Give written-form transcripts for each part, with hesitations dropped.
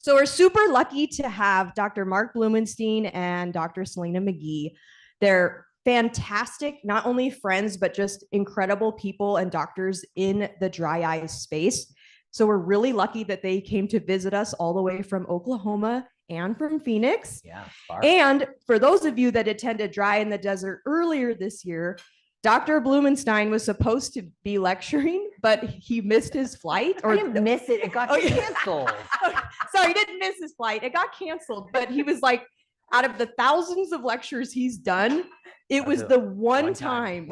So we're super lucky to have Dr. Mark Blumenstein and Dr. Selena McGee. They're fantastic, not only friends, but just incredible people and doctors in the dry eye space. So we're really lucky that they came to visit us all the way from Oklahoma and from Phoenix. Yeah, far. And for those of you that attended Dry in the Desert earlier this year, Dr. Blumenstein was supposed to be lecturing, but he missed his flight. I didn't miss it. It got canceled. Sorry, he didn't miss his flight. It got canceled, but he was like, out of the thousands of lectures he's done, it was the one time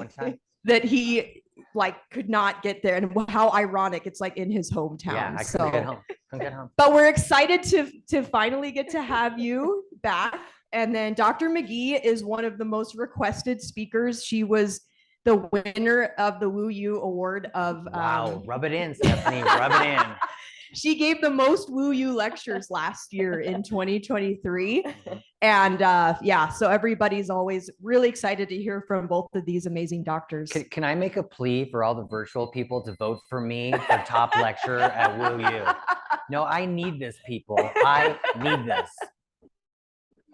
that he like could not get there. And how ironic, it's like in his hometown. Yeah, I couldn't get home. Couldn't get home. But we're excited to finally get to have you back. And then Dr. McGee is one of the most requested speakers. She was the winner of the Woo You Award of wow, rub it in, Stephanie, rub it in. She gave the most Woo You lectures last year in 2023. And yeah, so everybody's always really excited to hear from both of these amazing doctors. Can I make a plea for all the virtual people to vote for me for top lecturer at Woo You? No, I need this, people. I need this.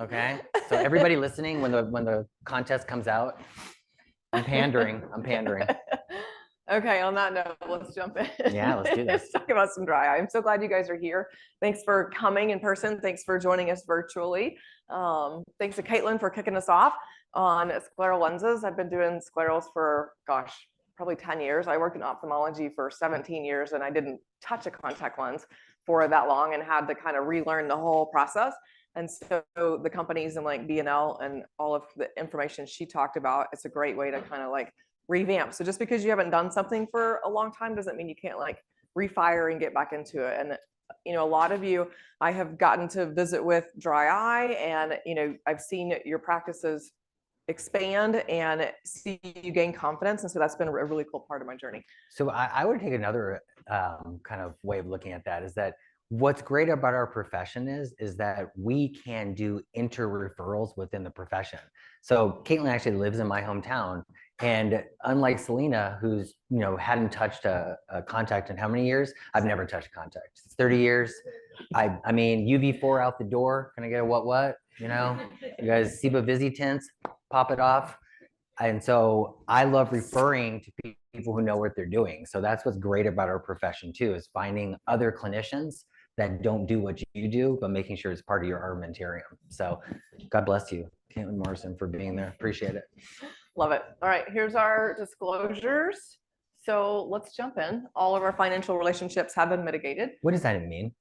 Okay, so everybody listening, when the contest comes out, I'm pandering. Okay, on that note, let's jump in. Yeah, let's do this. Let's talk about some dry eye. I'm so glad you guys are here. Thanks for coming in person. Thanks for joining us virtually. Thanks to Caitlin for kicking us off on scleral lenses. I've been doing sclerals for, gosh, probably 10 years. I worked in ophthalmology for 17 years, and I didn't touch a contact lens for that long and had to kind of relearn the whole process. And so the companies and like B&L and all of the information she talked about, it's a great way to kind of like revamp. So just because you haven't done something for a long time doesn't mean you can't like refire and get back into it. And you know, a lot of you I have gotten to visit with dry eye, and you know, I've seen your practices expand and see you gain confidence. And so that's been a really cool part of my journey. So I would take another kind of way of looking at that, is that what's great about our profession is that we can do inter-referrals within the profession. So Caitlin actually lives in my hometown, and unlike Selena, who's hadn't touched a contact in how many years? I've never touched a contact. It's 30 years. I mean, UV4 out the door. Can I get a what? You guys SIBA Visi tints, pop it off. And so I love referring to people who know what they're doing. So that's what's great about our profession too, is finding other clinicians that don't do what you do, but making sure it's part of your armamentarium. So God bless you, Caitlin Morrison, for being there. Appreciate it. Love it. All right, here's our disclosures. So let's jump in. All of our financial relationships have been mitigated. What does that mean?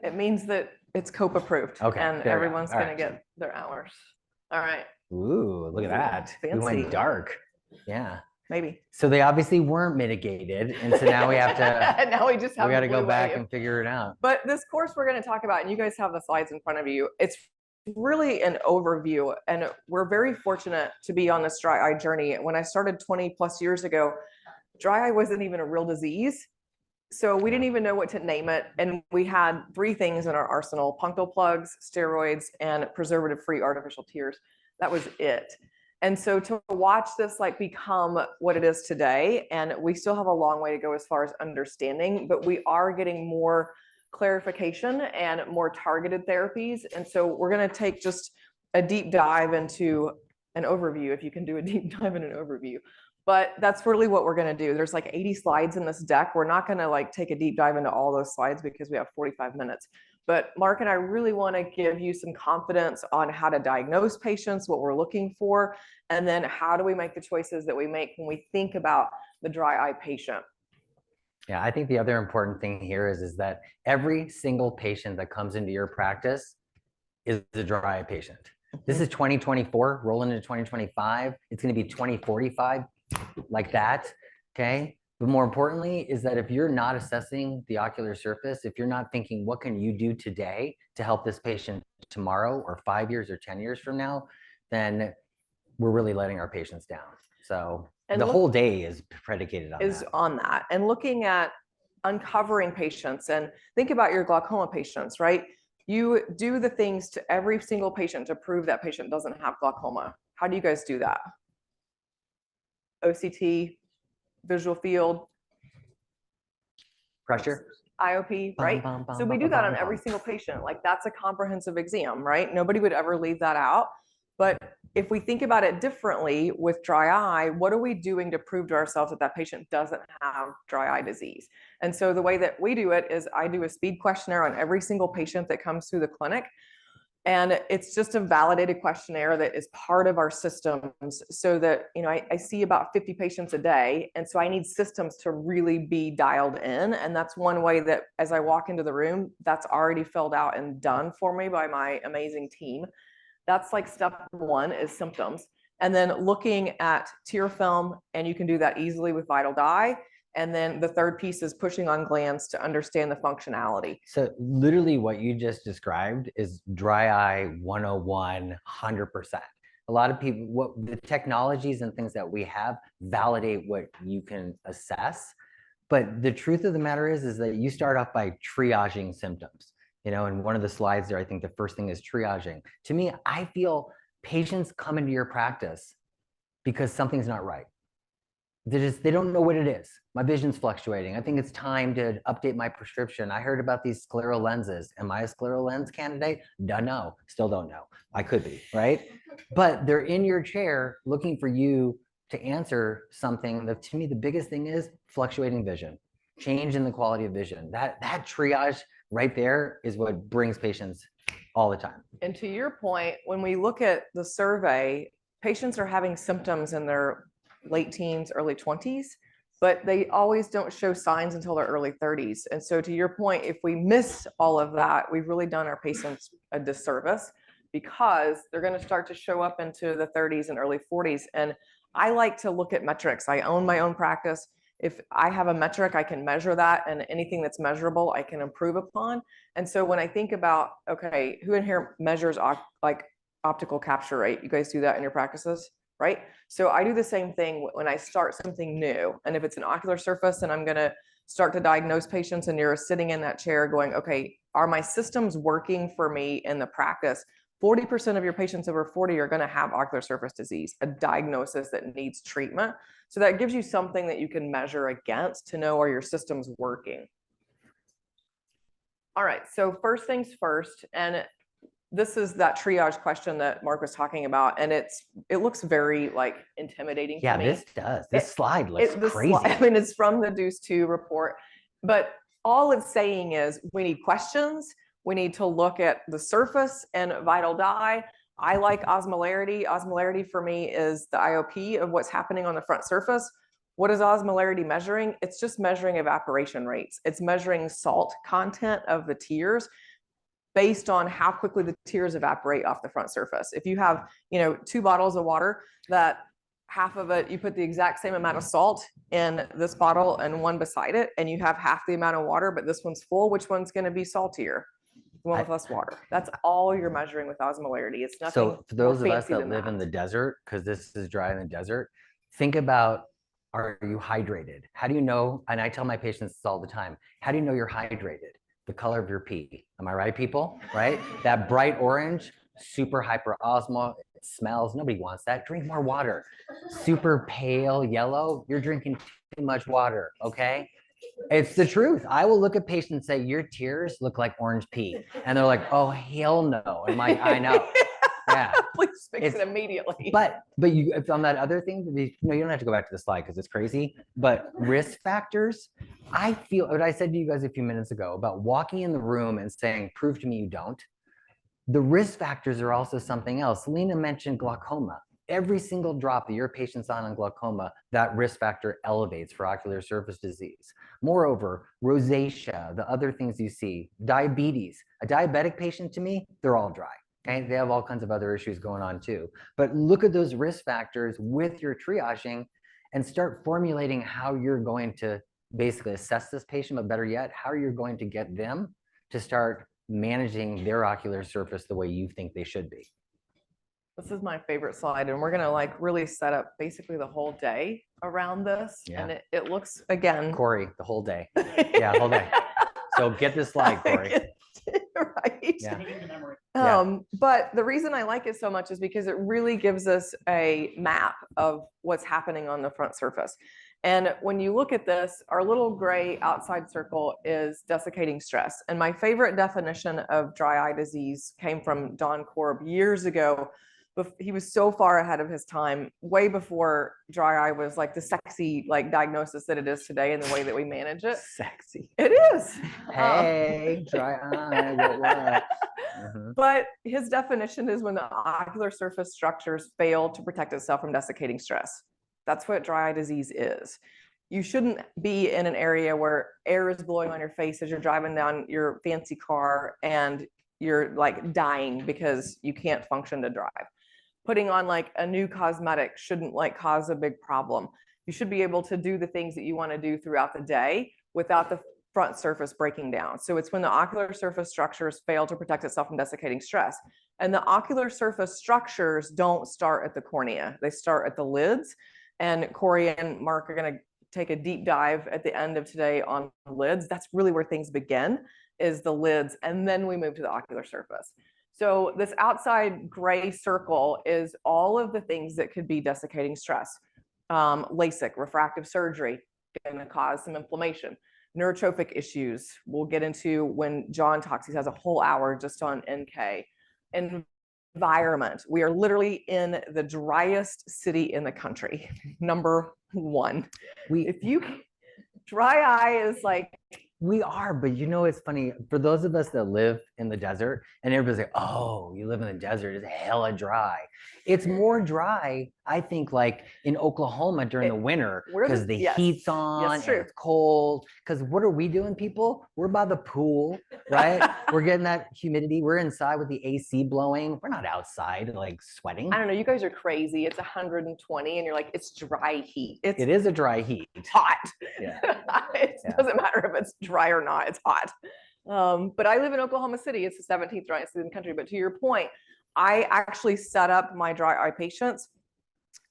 It means that it's COPE approved. Okay. And everyone's going to get their hours. All right. Ooh, look at that. Fancy. We went dark. Yeah. Maybe. So they obviously weren't mitigated. And so now we have to, and now we just have we got to go back and figure it out. But this course we're going to talk about, and you guys have the slides in front of you, it's really an overview. And we're very fortunate to be on this dry eye journey. When I started 20 plus years ago, dry eye wasn't even a real disease. So we didn't even know what to name it. And we had 3 things in our arsenal: punctal plugs, steroids, and preservative-free artificial tears. That was it. And so to watch this like become what it is today, and we still have a long way to go as far as understanding, but we are getting more clarification and more targeted therapies. And so we're going to take just a deep dive into an overview, if you can do a deep dive in an overview. But that's really what we're going to do. There's like 80 slides in this deck. We're not going to like take a deep dive into all those slides because we have 45 minutes. But Mark and I really want to give you some confidence on how to diagnose patients, what we're looking for, and then how do we make the choices that we make when we think about the dry eye patient. Yeah, I think the other important thing here is that every single patient that comes into your practice is a dry eye patient. This is 2024, rolling into 2025. It's going to be 2045, like that, okay? But more importantly is that if you're not assessing the ocular surface, if you're not thinking, what can you do today to help this patient tomorrow or 5 years or 10 years from now, then we're really letting our patients down. So the whole day is predicated on that. And looking at uncovering patients, and think about your glaucoma patients, right? You do the things to every single patient to prove that patient doesn't have glaucoma. How do you guys do that? OCT, visual field, pressure. IOP, right? So we do that on every single patient. Like that's a comprehensive exam, right? Nobody would ever leave that out. But if we think about it differently with dry eye, what are we doing to prove to ourselves that that patient doesn't have dry eye disease? And so the way that we do it is I do a speed questionnaire on every single patient that comes through the clinic. And it's just a validated questionnaire that is part of our systems so that, you know, I see about 50 patients a day. And so I need systems to really be dialed in. And that's one way that as I walk into the room, that's already filled out and done for me by my amazing team. That's like step one is symptoms. And then looking at tear film, and you can do that easily with vital dye. And then the third piece is pushing on glands to understand the functionality. So literally what you just described is dry eye 101, 100%. A lot of people, what the technologies and things that we have validate what you can assess. But the truth of the matter is that you start off by triaging symptoms. You know, and one of the slides there, I think the first thing is triaging. To me, I feel patients come into your practice because something's not right. They don't know what it is. My vision's fluctuating. I think it's time to update my prescription. I heard about these scleral lenses. Am I a scleral lens candidate? Don't know. Still don't know. I could be, right? But they're in your chair looking for you to answer something that, to me, the biggest thing is fluctuating vision, change in the quality of vision. That triage right there is what brings patients all the time. And to your point, when we look at the survey, patients are having symptoms in their late teens, early 20s, but they always don't show signs until their early 30s. And so to your point, if we miss all of that, we've really done our patients a disservice because they're going to start to show up into the 30s and early 40s. And I like to look at metrics. I own my own practice. If I have a metric, I can measure that, and anything that's measurable, I can improve upon. And so when I think about, okay, who in here measures like optical capture rate? You guys do that in your practices? Right? So I do the same thing when I start something new. And if it's an ocular surface and I'm going to start to diagnose patients and you're sitting in that chair going, okay, are my systems working for me in the practice? 40% of your patients over 40 are going to have ocular surface disease, a diagnosis that needs treatment. So that gives you something that you can measure against to know are your systems working. All right, so first things first, and this is that triage question that Mark was talking about, and it looks very like intimidating to me. Yeah, this does. This slide looks crazy. I mean, it's from the Deuce 2 report, but all it's saying is we need questions. We need to look at the surface and vital dye. I like osmolarity. Osmolarity for me is the IOP of what's happening on the front surface. What is osmolarity measuring? It's just measuring evaporation rates. It's measuring salt content of the tears based on how quickly the tears evaporate off the front surface. If you have, 2 bottles of water, that half of it, you put the exact same amount of salt in this bottle and one beside it, and you have half the amount of water, but this one's full, which one's going to be saltier? The one with less water. That's all you're measuring with osmolarity. It's nothing. So for those of us that live that. in the desert, because this is dry in the desert, think about, are you hydrated? How do you know? And I tell my patients this all the time. How do you know you're hydrated? The color of your pee. Am I right, people? Right? That bright orange, super hyperosmolar, it smells. Nobody wants that. Drink more water. Super pale yellow, you're drinking too much water, okay? It's the truth. I will look at patients and say, your tears look like orange pee. And they're like, oh, hell no. And I'm like, I know. Yeah. Please fix it immediately. But it's on that other thing, you don't have to go back to the slide because it's crazy. But risk factors, I feel what I said to you guys a few minutes ago about walking in the room and saying, prove to me you don't. The risk factors are also something else. Lena mentioned glaucoma. Every single drop that your patient's on glaucoma, that risk factor elevates for ocular surface disease. Moreover, rosacea, the other things you see, diabetes. A diabetic patient, to me, they're all dry. Okay, they have all kinds of other issues going on too. But look at those risk factors with your triaging and start formulating how you're going to basically assess this patient, but better yet, how you're going to get them to start managing their ocular surface the way you think they should be. This is my favorite slide, and we're going to really set up basically the whole day around this. Yeah. And it looks, again. Corey, the whole day. Yeah, whole day. So get this slide, Corey. Right. Yeah. But the reason I like it so much is because it really gives us a map of what's happening on the front surface. And when you look at this, our little gray outside circle is desiccating stress. And my favorite definition of dry eye disease came from Don Korb years ago. He was so far ahead of his time, way before dry eye was like the sexy like diagnosis that it is today, and the way that we manage it. Sexy. It is. Hey, dry eye. What? But his definition is when the ocular surface structures fail to protect itself from desiccating stress. That's what dry eye disease is. You shouldn't be in an area where air is blowing on your face as you're driving down your fancy car and you're like dying because you can't function to drive. Putting on like a new cosmetic shouldn't like cause a big problem. You should be able to do the things that you want to do throughout the day without the front surface breaking down. So it's when the ocular surface structures fail to protect itself from desiccating stress. And the ocular surface structures don't start at the cornea. They start at the lids. And Corey and Mark are going to take a deep dive at the end of today on lids. That's really where things begin, is the lids. And then we move to the ocular surface. So this outside gray circle is all of the things that could be desiccating stress. LASIK, refractive surgery, going to cause some inflammation. Neurotrophic issues, we'll get into when John talks. He has a whole hour just on NK. Environment, we are literally in the driest city in the country, #1. Dry eye is like, we are, but you know, it's funny for those of us that live in the desert, and everybody's like, oh, you live in the desert, it's hella dry. It's more dry, I think, like in Oklahoma during the winter, because the heat's on and it's cold. Because what are we doing, people? We're by the pool, right? We're getting that humidity. We're inside with the AC blowing. We're not outside like sweating. I don't know, you guys are crazy. It's 120 and you're like, it's dry heat. It is a dry heat. It's hot. Yeah. It doesn't matter if it's dry or not, it's hot. But I live in Oklahoma City. It's the 17th driest city in the country. But to your point, I actually set up my dry eye patients.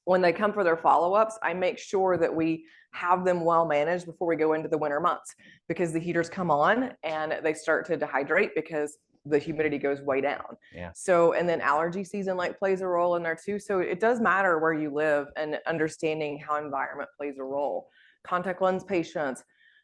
When they come for their follow-ups, I make sure that we have them well managed before we go into the winter months, because the heaters come on and they start to dehydrate because the humidity goes way down. Yeah. So, and then allergy season like plays a role in there too. So it does matter where you live and understanding how environment plays a role. Contact lens patients,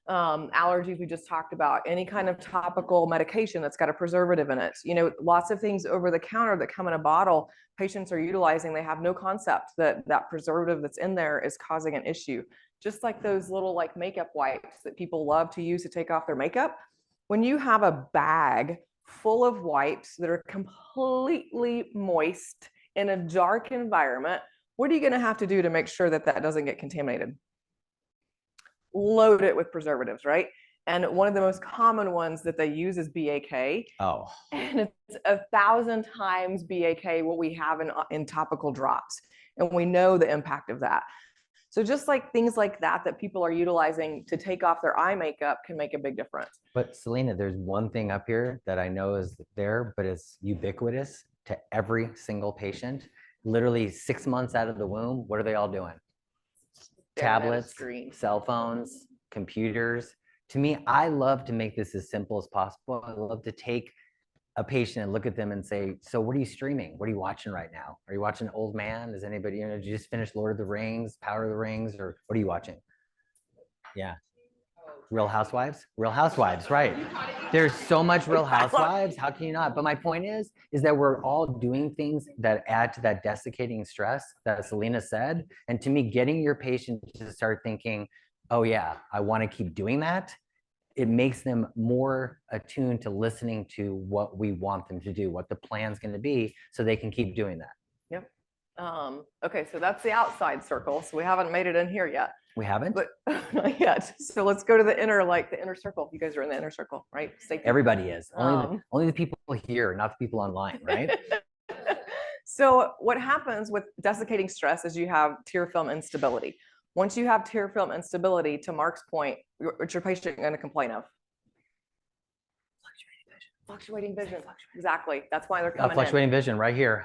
allergies we just talked about, any kind of topical medication that's got a preservative in it, you know, lots of things over the counter that come in a bottle, patients are utilizing, they have no concept that that preservative that's in there is causing an issue. Just like those little like makeup wipes that people love to use to take off their makeup. When you have a bag full of wipes that are completely moist in a dark environment, what are you going to have to do to make sure that that doesn't get contaminated? Load it with preservatives, right? And one of the most common ones that they use is BAK. Oh. And it's 1,000 times BAK what we have in topical drops. And we know the impact of that. So just like things like that people are utilizing to take off their eye makeup can make a big difference. But Selena, there's one thing up here that I know is there, but it's ubiquitous to every single patient. Literally 6 months out of the womb, what are they all doing? Tablets, cell phones, computers. To me, I love to make this as simple as possible. I love to take a patient and look at them and say, so what are you streaming? What are you watching right now? Are you watching Old Man? Does anybody, you know, did you just finish Lord of the Rings, Power of the Rings, or what are you watching? Yeah. Real Housewives? Real Housewives, right. There's so much Real Housewives. How can you not? But my point is that we're all doing things that add to that desiccating stress that Selena said. And to me, getting your patient to start thinking, oh yeah, I want to keep doing that, it makes them more attuned to listening to what we want them to do, what the plan's going to be, so they can keep doing that. Yep. Okay, so that's the outside circle. So we haven't made it in here yet. We haven't? But not yet. So let's go to the inner, like the inner circle. You guys are in the inner circle, right? Safety. Everybody is. Only the people here, not the people online, right? So what happens with desiccating stress is you have tear film instability. Once you have tear film instability, to Mark's point, what's your patient going to complain of? Fluctuating vision. Exactly. That's why they're coming fluctuating vision right here.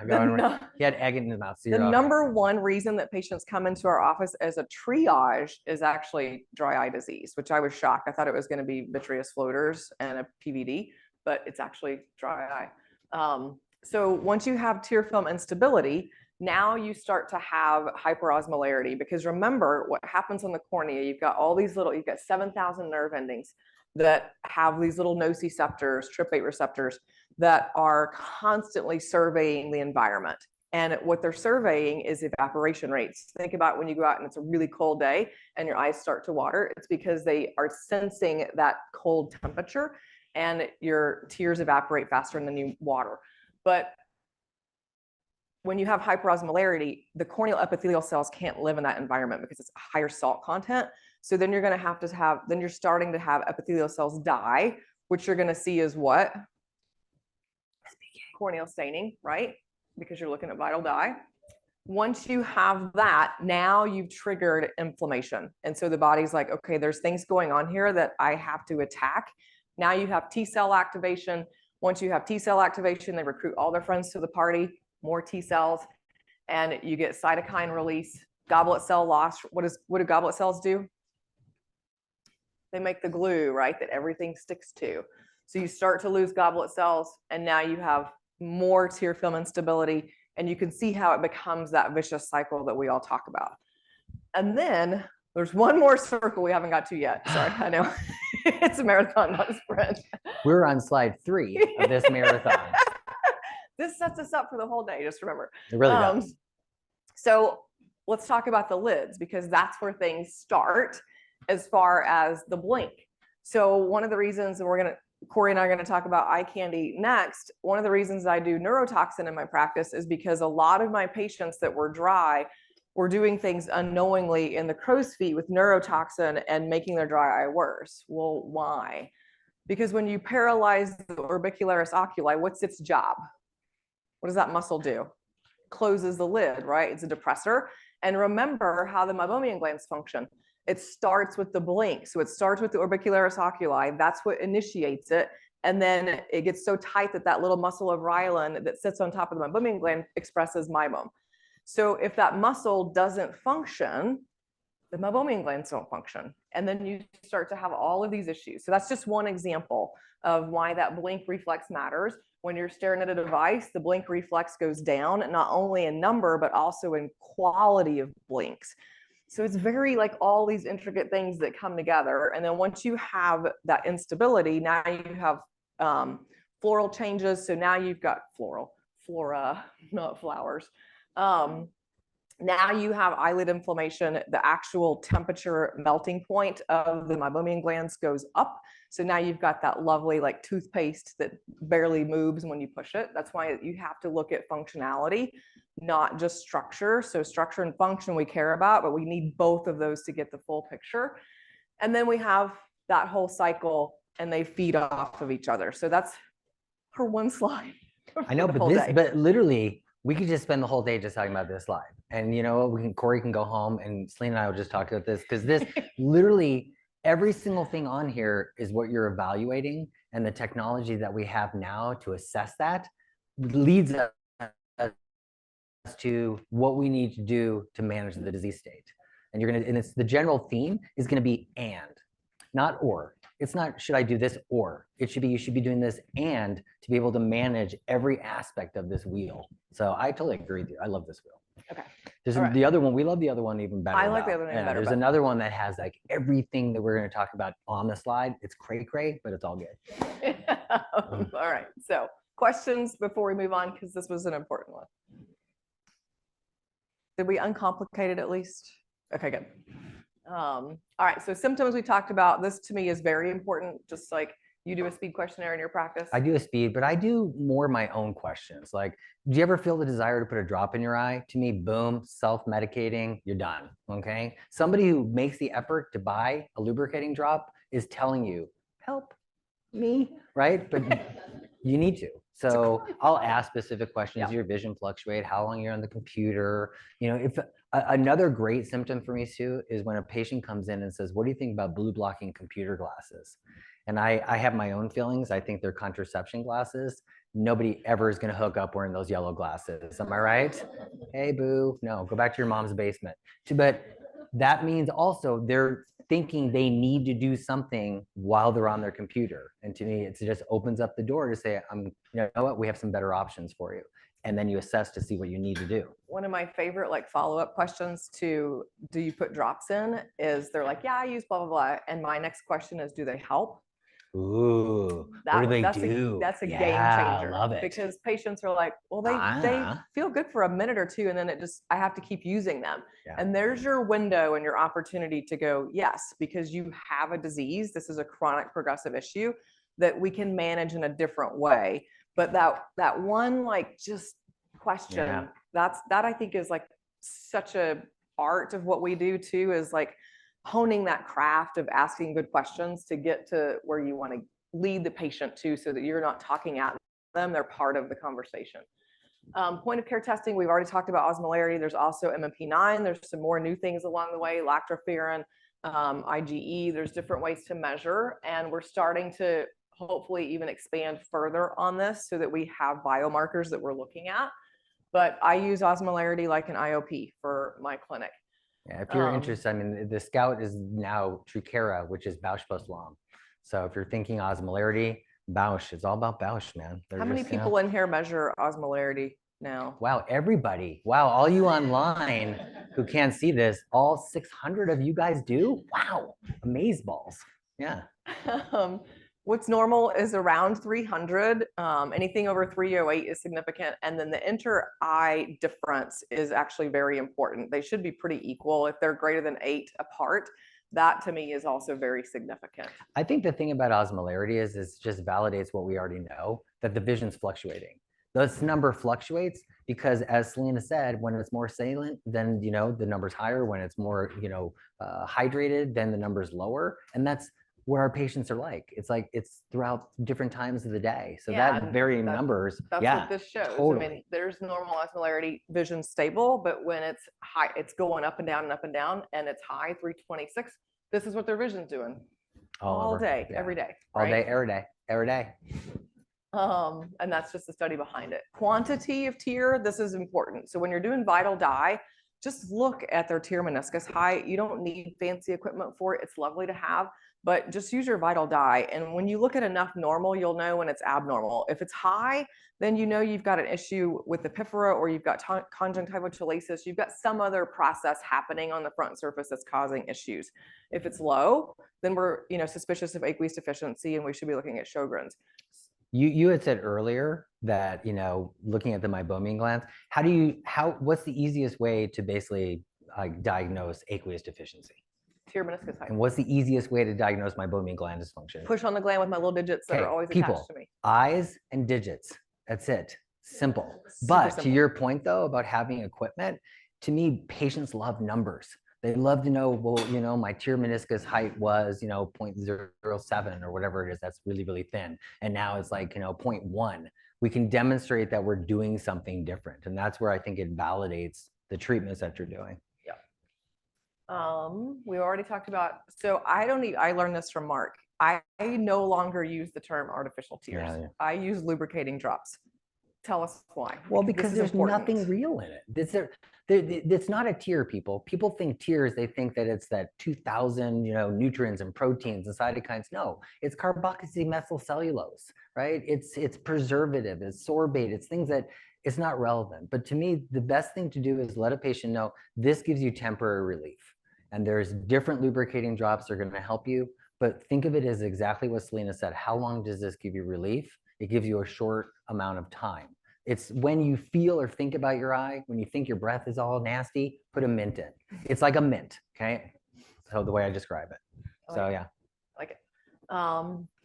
He had egg in his mouth. So the number one reason that patients come into our office as a triage is actually dry eye disease, which I was shocked. I thought it was going to be vitreous floaters and a PVD, but it's actually dry eye. So once you have tear film instability, Now you start to have hyperosmolarity, because remember what happens on the cornea. You've got 7,000 nerve endings that have these little nociceptors, tryptase receptors, that are constantly surveying the environment. And what they're surveying is evaporation rates. Think about when you go out and it's a really cold day and your eyes start to water. It's because they are sensing that cold temperature and your tears evaporate faster than you water. But when you have hyperosmolarity, the corneal epithelial cells can't live in that environment because it's a higher salt content. So then you're going to have, then you're starting to have epithelial cells die, which you're going to see is what? Corneal staining, right? Because you're looking at vital dye. Once you have that, now you've triggered inflammation. And so the body's like, okay, there's things going on here that I have to attack. Now you have T cell activation. Once you have T cell activation, they recruit all their friends to the party, more T cells, and you get cytokine release, goblet cell loss. What do goblet cells do? They make the glue, right, that everything sticks to. So you start to lose goblet cells, and now you have more tear film instability, and you can see how it becomes that vicious cycle that we all talk about. And then there's one more circle we haven't got to yet. Sorry, I know. It's a marathon, not a sprint. We're on slide 3 of this marathon. This sets us up for the whole day, just remember. It really does. So let's talk about the lids, because that's where things start as far as the blink. So one of the reasons, and Corey and I are going to talk about eye candy next. One of the reasons I do neurotoxin in my practice is because a lot of my patients that were dry were doing things unknowingly in the crow's feet with neurotoxin and making their dry eye worse. Well, why? Because when you paralyze the orbicularis oculi, what's its job? What does that muscle do? Closes the lid, right? It's a depressor. And remember how the meibomian glands function. It starts with the blink. So it starts with the orbicularis oculi. That's what initiates it. And then it gets so tight that that little muscle of Rylan that sits on top of the meibomian gland expresses meibum. So if that muscle doesn't function, the meibomian glands don't function. And then you start to have all of these issues. So that's just one example of why that blink reflex matters. When you're staring at a device, the blink reflex goes down, not only in number, but also in quality of blinks. So it's very like all these intricate things that come together. And then once you have that instability, now you have floral changes. So now you've got flora, not flowers. Now you have eyelid inflammation. The actual temperature melting point of the meibomian glands goes up. So now you've got that lovely like toothpaste that barely moves when you push it. That's why you have to look at functionality, not just structure. So structure and function we care about, but we need both of those to get the full picture. And then we have that whole cycle, and they feed off of each other. So that's her one slide. I know, but literally, we could just spend the whole day just talking about this slide. And you know, Corey can go home, and Selena and I will just talk about this, because this literally every single thing on here is what you're evaluating, and the technology that we have now to assess that leads us to what we need to do to manage the disease state. And it's the general theme is going to be and, not or. It's not, should I do this or? It should be, you should be doing this and to be able to manage every aspect of this wheel. So I totally agree with you. I love this wheel. Okay. There's the other one. We love the other one even better. I like the other one better. There's another one that has like everything that we're going to talk about on the slide. It's cray, but it's all good. All right. So questions before we move on, because this was an important one. Did we uncomplicate it at least? Okay, good. All right, so symptoms we talked about. This to me is very important, just like you do a speed questionnaire in your practice. I do a speed, but I do more my own questions. Like, do you ever feel the desire to put a drop in your eye? To me, boom, self-medicating, you're done, okay? Somebody who makes the effort to buy a lubricating drop is telling you, help me, right? But you need to. So I'll ask specific questions. Your vision fluctuate, how long you're on the computer. You know, if another great symptom for me, Sue, is when a patient comes in and says, what do you think about blue blocking computer glasses? And I have my own feelings. I think they're contraception glasses. Nobody ever is going to hook up wearing those yellow glasses. Am I right? Hey, boo. No, go back to your mom's basement. But that means also they're thinking they need to do something while they're on their computer. And to me, it just opens up the door to say, you know what, we have some better options for you. and then you assess to see what you need to do. One of my favorite like follow-up questions to do you put drops in is they're like, yeah, I use blah, blah, blah. And my next question is, do they help? Ooh, what do they do? That's a game Yeah, changer. love it. Because patients are like, well, they feel good for a minute or two, and then I have to keep using them. Yeah. And there's your window and your opportunity to go, yes, because you have a disease. This is a chronic progressive issue that we can manage in a different way. But that one like just question, that I think is like such a art of what we do too, is like honing that craft of asking good questions to get to where you want to lead the patient to, so that you're not talking at them, they're part of the conversation. Point of care testing, we've already talked about osmolarity. There's also MMP9. There's some more new things along the way, lactoferrin, IgE. There's different ways to measure, and we're starting to hopefully even expand further on this so that we have biomarkers that we're looking at. But I use osmolarity like an IOP for my clinic. Yeah, if you're interested, I mean, the Scout is now Trikera, which is Bausch plus Lomb. So if you're thinking osmolarity, Bausch, it's all about Bausch, man. How many people in here measure osmolarity now? Wow, everybody. Wow, all you online who can't see this, all 600 of you guys do? Wow, amazeballs. Yeah. What's normal is around 300. Anything over 308 is significant. And then the inter-eye difference is actually very important. They should be pretty equal. If they're greater than 8 apart, that to me is also very significant. I think the thing about osmolarity is it just validates what we already know, that the vision's fluctuating. This number fluctuates because, as Selena said, when it's more salient, then the number's higher. When it's more hydrated, then the number's lower. And that's what our patients are like. It's throughout different times of the day. So that varying numbers. That's what this shows. Totally. I mean, there's normal osmolarity, vision stable, but when it's high, it's going up and down and up and down, and it's high 326. This is what their vision's doing all day, every day. All day, every day. And that's just the study behind it. Quantity of tear, this is important. So when you're doing vital dye, just look at their tear meniscus height. You don't need fancy equipment for it. It's lovely to have, but just use your vital dye. And when you look at enough normal, you'll know when it's abnormal. If it's high, then you know you've got an issue with the epiphora, or you've got conjunctival chalasis. You've got some other process happening on the front surface that's causing issues. If it's low, then we're suspicious of aqueous deficiency, and we should be looking at Sjogren's. You had said earlier that, looking at the meibomian glands, what's the easiest way to basically diagnose aqueous deficiency? Tear meniscus height. And what's the easiest way to diagnose meibomian gland dysfunction? Push on the gland with my little digits that are always attached to me. Eyes and digits. That's it. Simple. To your point though, about having equipment, to me, patients love numbers. They love to know, well, my tear meniscus height was, 0.07 or whatever it is. That's really, really thin. And now it's like, 0.1. We can demonstrate that we're doing something different. And that's where I think it validates the treatments that you're doing. Yeah. We already talked about, so I learned this from Mark. I no longer use the term artificial tears. Yeah. I use lubricating drops. Tell us why. Well, because there's nothing real in it. It's not a tear, people. People think tears, they think that it's that 2,000, nutrients and proteins and cytokines. No, it's carboxymethylcellulose, right? It's preservative, it's sorbate, it's things that it's not relevant. But to me, the best thing to do is let a patient know this gives you temporary relief. And there's different lubricating drops that are going to help you. But think of it as exactly what Selena said. How long does this give you relief? It gives you a short amount of time. It's when you feel or think about your eye, when you think your breath is all nasty, put a mint in. It's like a mint, okay? So the way I describe it. So yeah. Like it.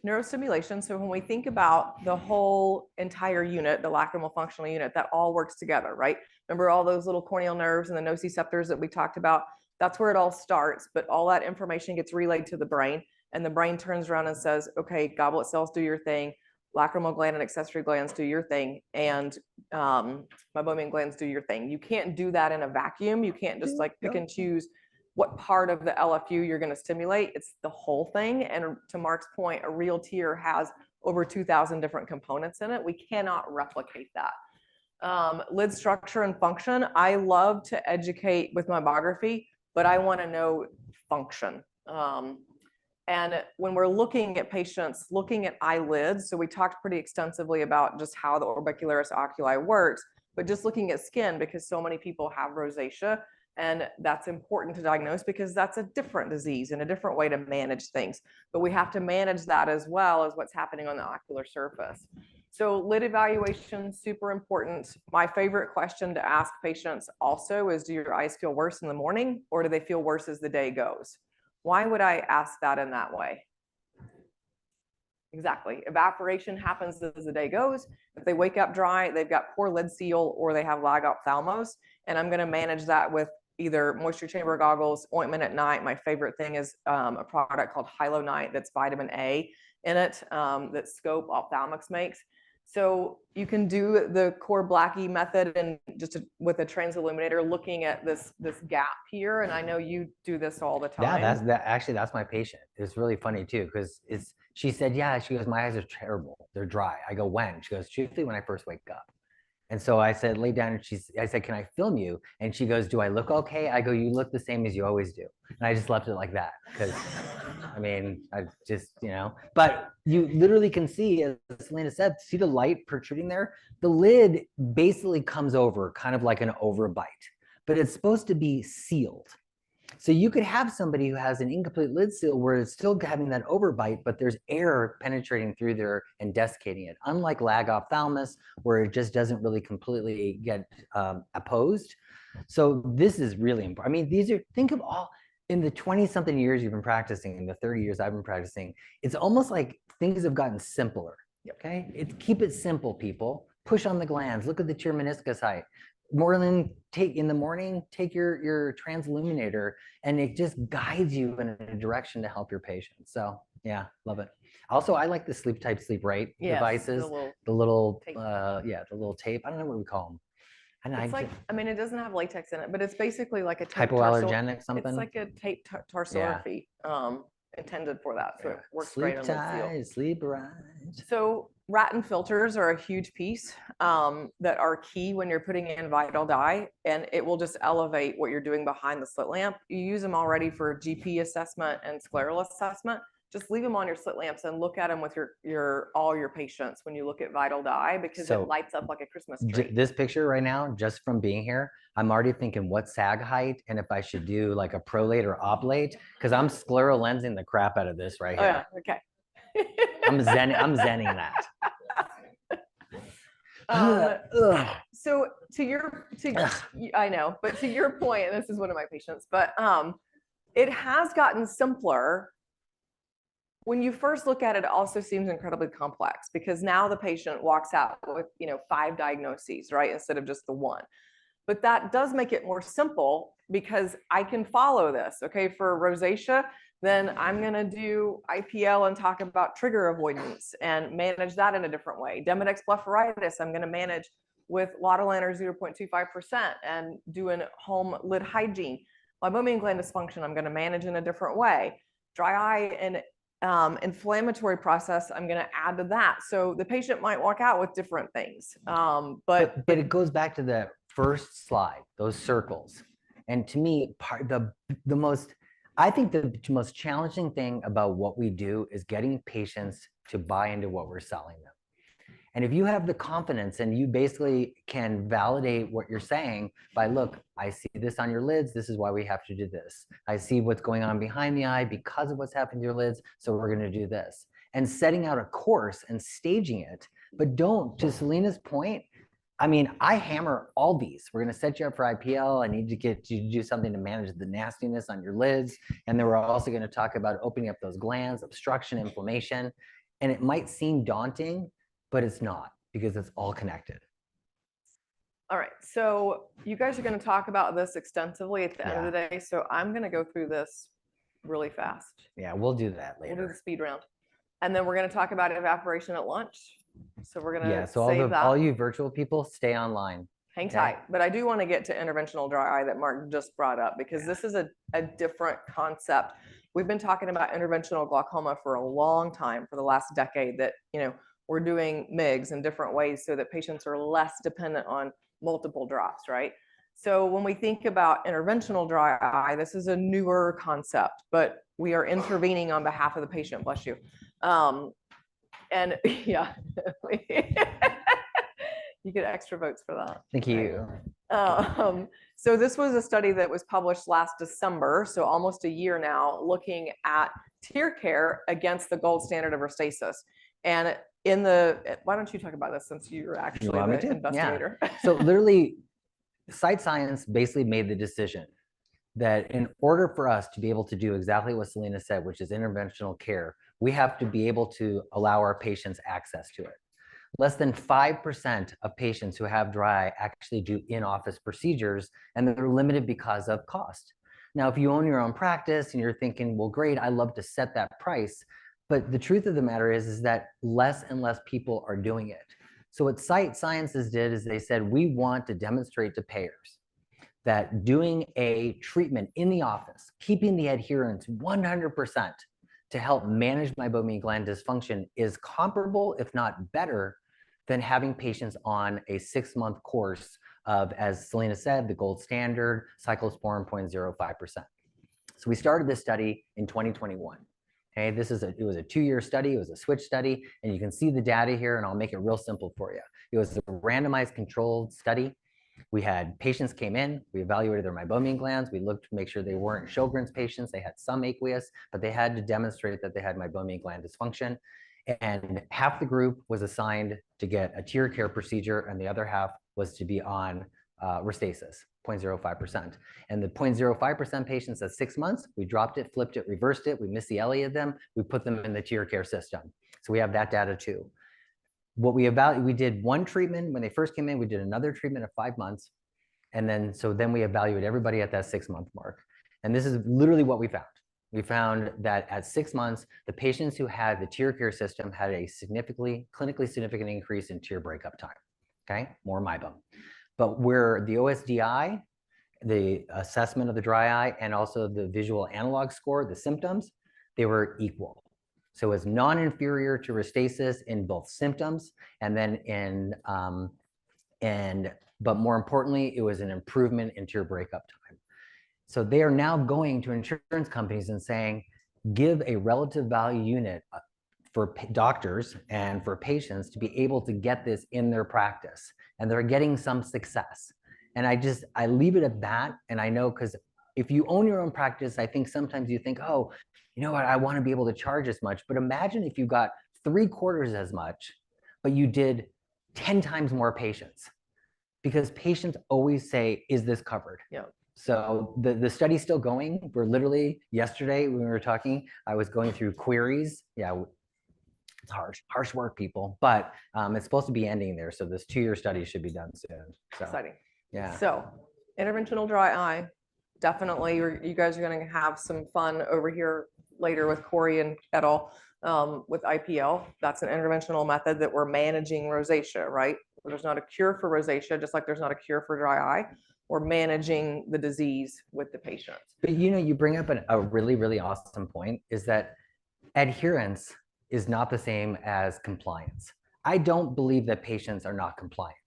Neurostimulation. So when we think about the whole entire unit, the lacrimal functional unit, that all works together, right? Remember all those little corneal nerves and the nociceptors that we talked about? That's where it all starts, but all that information gets relayed to the brain, and the brain turns around and says, okay, goblet cells, do your thing. Lacrimal gland and accessory glands, do your thing, and meibomian glands, do your thing. You can't do that in a vacuum. You can't just like pick and choose what part of the LFU you're going to stimulate. It's the whole thing. And to Mark's point, a real tear has over 2,000 different components in it. We cannot replicate that. Lid structure and function. I love to educate with mammography, but I want to know function. And when we're looking at patients, looking at eyelids, so we talked pretty extensively about just how the orbicularis oculi works, but just looking at skin, because so many people have rosacea, and that's important to diagnose because that's a different disease and a different way to manage things. But we have to manage that as well as what's happening on the ocular surface. So lid evaluation, super important. My favorite question to ask patients also is, do your eyes feel worse in the morning, or do they feel worse as the day goes? Why would I ask that in that way? Exactly. Evaporation happens as the day goes. If they wake up dry, they've got poor lid seal, or they have lag ophthalmos. And I'm going to manage that with either moisture chamber goggles, ointment at night. My favorite thing is a product called Hyalonite that's vitamin A in it, that Scope Ophthalmics makes. So you can do the core Blackie method and just with a transilluminator, looking at this gap here. And I know you do this all the time. Yeah, that's my patient. It's really funny too, because she said, yeah, she goes, my eyes are terrible. They're dry. I go, when? She goes, truthfully, when I first wake up. And so I said, lay down. And I said, can I film you? And she goes, do I look okay? I go, you look the same as you always do. And I just left it like that, because I mean, I just, but you literally can see, as Selena said, see the light protruding there? The lid basically comes over kind of like an overbite, but it's supposed to be sealed. So you could have somebody who has an incomplete lid seal where it's still having that overbite, but there's air penetrating through there and desiccating it. Unlike lag ophthalmos, where it just doesn't really completely get opposed. So this is really important. I mean, think of all, in the 20-something years you've been practicing, in the 30 years I've been practicing, it's almost like things have gotten simpler, okay? Keep it simple, people. Push on the glands, look at the tear meniscus height. In the morning, take your transilluminator, and it just guides you in a direction to help your patient. So yeah, love it. Also, I like the sleep right devices, the little tape. The little tape. I don't know what we call them. It's I mean, it doesn't have latex in it, but it's basically like a tape hypoallergenic something. It's like a tape tarsorrhaphy, intended for that. So it works great on the seal. Sleep right. So Ratten filters are a huge piece that are key when you're putting in vital dye, and it will just elevate what you're doing behind the slit lamp. You use them already for GP assessment and scleral assessment. Just leave them on your slit lamps and look at them with all your patients when you look at vital dye, because it lights up like a Christmas tree. This picture right now, just from being here, I'm already thinking what sag height and if I should do like a prolate or oblate, because I'm scleral lensing the crap out of this right here. Oh, yeah. Okay. I'm zenning that. So I know, but to your point, and this is one of my patients, but it has gotten simpler. When you first look at it, it also seems incredibly complex, because now the patient walks out with 5 diagnoses, right, instead of just the one. But that does make it more simple, because I can follow this. Okay, for rosacea, then I'm going to do IPL and talk about trigger avoidance and manage that in a different way. Demodex blepharitis, I'm going to manage with Lotilan or 0.25% and doing home lid hygiene. Meibomian gland dysfunction, I'm going to manage in a different way. Dry eye and inflammatory process, I'm going to add to that. So the patient might walk out with different things. But it goes back to the first slide, those circles. And to me, I think the most challenging thing about what we do is getting patients to buy into what we're selling them. And if you have the confidence and you basically can validate what you're saying by, look, I see this on your lids. This is why we have to do this. I see what's going on behind the eye because of what's happened to your lids. So we're going to do this. And setting out a course and staging it. But don't, to Selena's point, I mean, I hammer all these. We're going to set you up for IPL. I need to get you to do something to manage the nastiness on your lids. And then we're also going to talk about opening up those glands, obstruction, inflammation. And it might seem daunting, but it's not, because it's all connected. All right. So you guys are going to talk about this extensively at the end of the day. So I'm going to go through this really fast. Yeah, we'll do that later. We'll do the speed round. And then we're going to talk about evaporation at lunch. So we're going to so all you virtual people, stay online. Hang tight. But I do want to get to interventional dry eye that Mark just brought up, because this is a different concept. We've been talking about interventional glaucoma for a long time, for the last decade, that, we're doing MIGs in different ways so that patients are less dependent on multiple drops, right? So when we think about interventional dry eye, this is a newer concept, but we are intervening on behalf of the patient, bless you. And yeah, You get extra votes for that. Thank you. So this was a study that was published last December, so almost a year now, looking at tear care against the gold standard of Restasis. And why don't you talk about this since you're actually the investigator? Yeah. So literally, Sight Science basically made the decision that in order for us to be able to do exactly what Selena said, which is interventional care, we have to be able to allow our patients access to it. Less than 5% of patients who have dry eye actually do in-office procedures, and they're limited because of cost. Now, if you own your own practice and you're thinking, well, great, I love to set that price. But the truth of the matter is that less and less people are doing it. So what Sight Sciences did is they said, we want to demonstrate to payers that doing a treatment in the office, keeping the adherence 100% to help manage meibomian gland dysfunction is comparable, if not better, than having patients on a 6-month course of, as Selena said, the gold standard, cyclosporin 0.05%. So we started this study in 2021. Okay, it was a 2-year study, it was a switch study, and you can see the data here, and I'll make it real simple for you. It was a randomized controlled study. We had patients came in, we evaluated their meibomian glands, we looked to make sure they weren't Sjogren's patients, they had some aqueous, but they had to demonstrate that they had meibomian gland dysfunction. And half the group was assigned to get a tear care procedure, and the other half was to be on Restasis, 0.05%. And the 0.05% patients at 6 months, we dropped it, flipped it, reversed it, we missed the Eyelid of them, we put them in the tear care system. So we have that data too. What we did one treatment when they first came in, we did another treatment at 5 months. And then we evaluated everybody at that 6-month mark. And this is literally what we found. We found that at 6 months, the patients who had the tear care system had a clinically significant increase in tear breakup time, okay? More meibum. But where the OSDI, the assessment of the dry eye, and also the visual analog score, the symptoms, they were equal. So it was non-inferior to Restasis in both symptoms, and then but more importantly, it was an improvement in tear breakup time. So they are now going to insurance companies and saying, give a relative value unit for doctors and for patients to be able to get this in their practice. And they're getting some success. And I leave it at that. And I know, because if you own your own practice, I think sometimes you think, oh, you know what, I want to be able to charge as much. But imagine if you got 3/4 as much, but you did 10 times more patients. Because patients always say, is this covered? Yeah. So the study's still going. We're literally, yesterday when we were talking, I was going through queries. Yeah, it's harsh work, people, but it's supposed to be ending there. So this 2-year study should be done soon. So, exciting. Yeah. So interventional dry eye, definitely you guys are going to have some fun over here later with Corey and et al. With IPL. That's an interventional method that we're managing rosacea, right? There's not a cure for rosacea, just like there's not a cure for dry eye. We're managing the disease with the patient. But you bring up a really, really awesome point, is that adherence is not the same as compliance. I don't believe that patients are not compliant.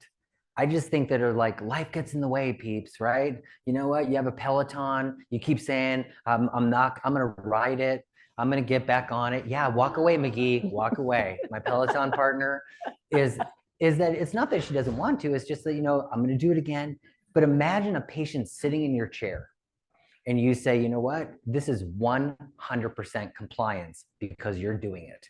I just think that are like, life gets in the way, peeps, right? You know what? You have a Peloton. You keep saying, I'm going to ride it. I'm going to get back on it. Yeah, walk away, McGee, walk away. My Peloton partner is that it's not that she doesn't want to. It's just that, I'm going to do it again. But imagine a patient sitting in your chair and you say, you know what? This is 100% compliance because you're doing it.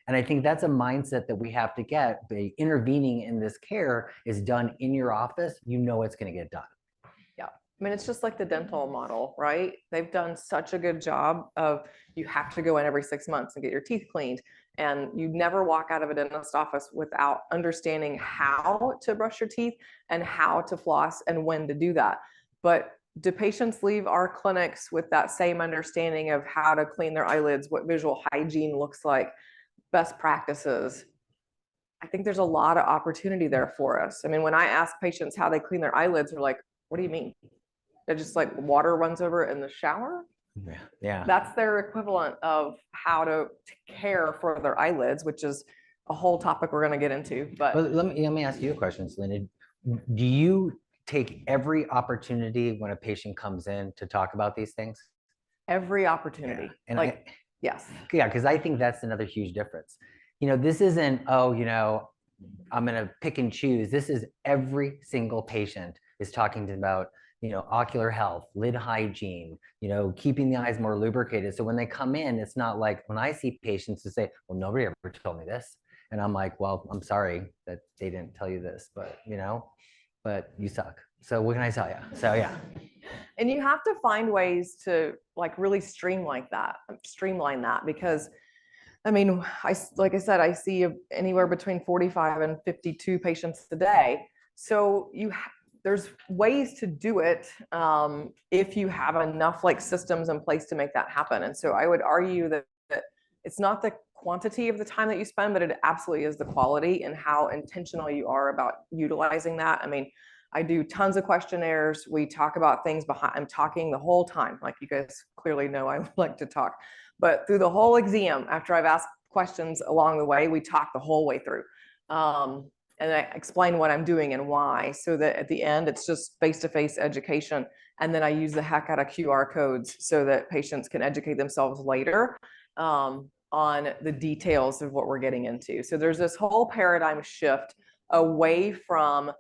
And I think that's a mindset that we have to get. The intervening in this care is done in your office. You know it's going to get done. Yeah. I mean, it's just like the dental model, right? They've done such a good job of, you have to go in every 6 months and get your teeth cleaned. And you never walk out of a dentist office without understanding how to brush your teeth and how to floss and when to do that. But do patients leave our clinics with that same understanding of how to clean their eyelids, what visual hygiene looks like, best practices? I think there's a lot of opportunity there for us. I mean, when I ask patients how they clean their eyelids, they're like, what do you mean? They're just like, water runs over it in the shower? Yeah. That's their equivalent of how to care for their eyelids, which is a whole topic we're going to get into. But let me ask you a question, Selena. Do you take every opportunity when a patient comes in to talk about these things? Every opportunity. Yeah. Yes. Yeah, because I think that's another huge difference. This isn't, I'm going to pick and choose. This is every single patient is talking about, ocular health, lid hygiene, keeping the eyes more lubricated. So when they come in, it's not like when I see patients who say, well, nobody ever told me this. And I'm like, well, I'm sorry that they didn't tell you this, but but you suck. So what can I tell you? So yeah. And you have to find ways to like really streamline that because I mean, like I said, I see anywhere between 45 and 52 patients a day. So there's ways to do it if you have enough like systems in place to make that happen. And so I would argue that it's not the quantity of the time that you spend, but it absolutely is the quality and how intentional you are about utilizing that. I mean, I do tons of questionnaires. We talk about things behind, I'm talking the whole time. Like you guys clearly know I like to talk. But through the whole exam, after I've asked questions along the way, we talk the whole way through. And I explain what I'm doing and why, so that at the end, it's just face-to-face education. And then I use the heck out of QR codes so that patients can educate themselves later on the details of what we're getting into. So there's this whole paradigm shift away from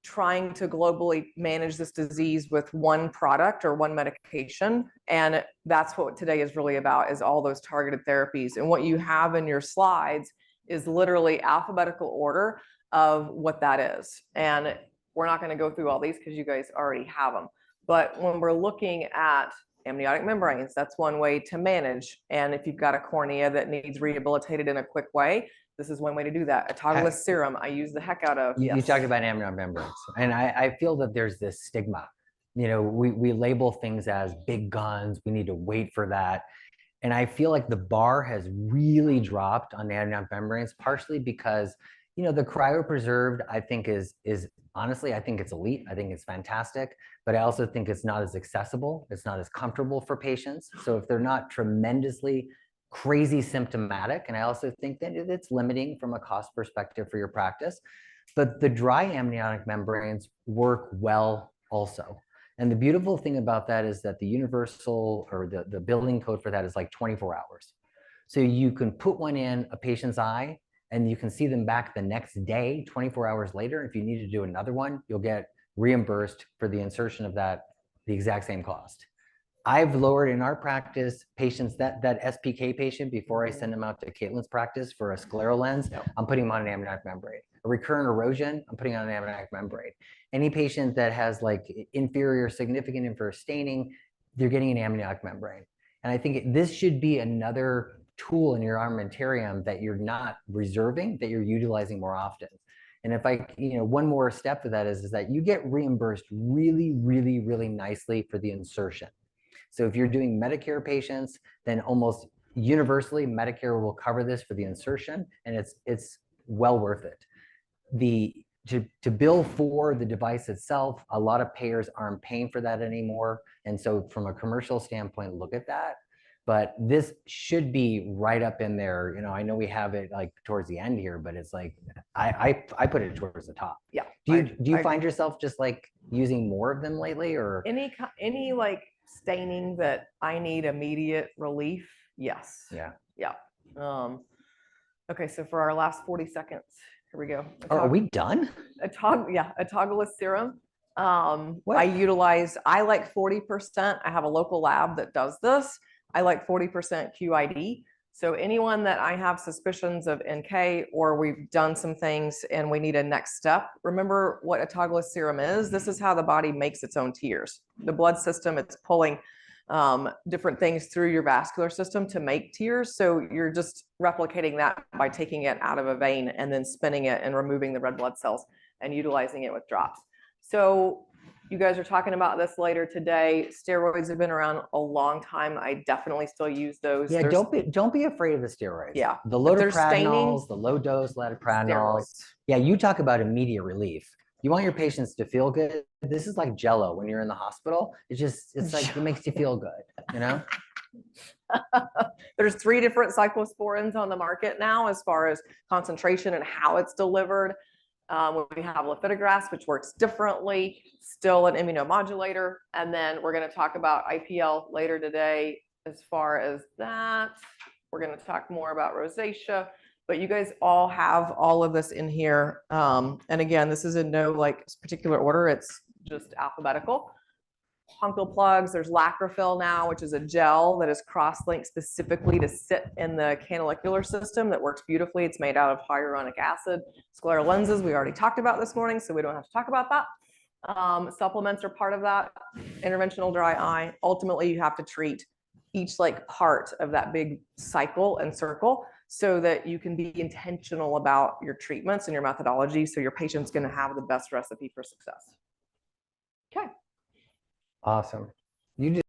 trying to globally manage this disease with one product or one medication. And that's what today is really about, is all those targeted therapies. And what you have in your slides is literally alphabetical order of what that is. And we're not going to go through all these because you guys already have them. But when we're looking at amniotic membranes, that's one way to manage. And if you've got a cornea that needs rehabilitated in a quick way, this is one way to do that. Autologous serum, I use the heck out of. You talked about amniotic membranes, and I feel that there's this stigma. We label things as big guns. We need to wait for that. And I feel like the bar has really dropped on amniotic membranes, partially because, the cryopreserved, I think is honestly, I think it's elite. I think it's fantastic, but I also think it's not as accessible. It's not as comfortable for patients. So if they're not tremendously crazy symptomatic, and I also think that it's limiting from a cost perspective for your practice, but the dry amniotic membranes work well also. And the beautiful thing about that is that the universal or the building code for that is like 24 hours. So you can put one in a patient's eye and you can see them back the next day, 24 hours later. If you need to do another one, you'll get reimbursed for the insertion of that, the exact same cost. I've lowered in our practice patients, that SPK patient, before I send them out to Caitlin's practice for a scleral lens, I'm putting them on an amniotic membrane. A recurrent erosion, I'm putting on an amniotic membrane. Any patient that has like inferior, significant inferior staining, they're getting an amniotic membrane. And I think this should be another tool in your armamentarium that you're not reserving, that you're utilizing more often. And if one more step to that is that you get reimbursed really, really, really nicely for the insertion. So if you're doing Medicare patients, then almost universally Medicare will cover this for the insertion, and it's well worth it. To bill for the device itself, a lot of payers aren't paying for that anymore. And so from a commercial standpoint, look at that. But this should be right up in there. I know we have it like towards the end here, but it's like I put it towards the top. Yeah. Do you find yourself just like using more of them lately, or any like staining that I need immediate relief? Yes. Yeah. Okay, so for our last 40 seconds, here we go. Are we done? Autologous serum. I like 40%. I have a local lab that does this. I like 40% QID. So anyone that I have suspicions of NK, or we've done some things and we need a next step, remember what autologous serum is. This is how the body makes its own tears. The blood system, it's pulling different things through your vascular system to make tears. So you're just replicating that by taking it out of a vein and then spinning it and removing the red blood cells and utilizing it with drops. So you guys are talking about this later today. Steroids have been around a long time. I definitely still use those. Yeah, don't be afraid of the steroids. Yeah. The lotepranol, the low dose lotepranol. Yeah, you talk about immediate relief. You want your patients to feel good. This is like Jello when you're in the hospital. It's like it makes you feel good, There's 3 different cyclosporins on the market now as far as concentration and how it's delivered. We have lifitegrast, which works differently, still an immunomodulator. And then we're going to talk about IPL later today as far as that. We're going to talk more about rosacea. but you guys all have all of this in here. And again, this is in no like particular order. It's just alphabetical. Punctal plugs, there's Lacrofill now, which is a gel that is cross-linked specifically to sit in the canalicular system that works beautifully. It's made out of hyaluronic acid. Scleral lenses, we already talked about this morning, so we don't have to talk about that. Supplements are part of that. Interventional dry eye. Ultimately, you have to treat each like part of that big cycle and circle so that you can be intentional about your treatments and your methodology so your patient's going to have the best recipe for success. Okay. Awesome. You just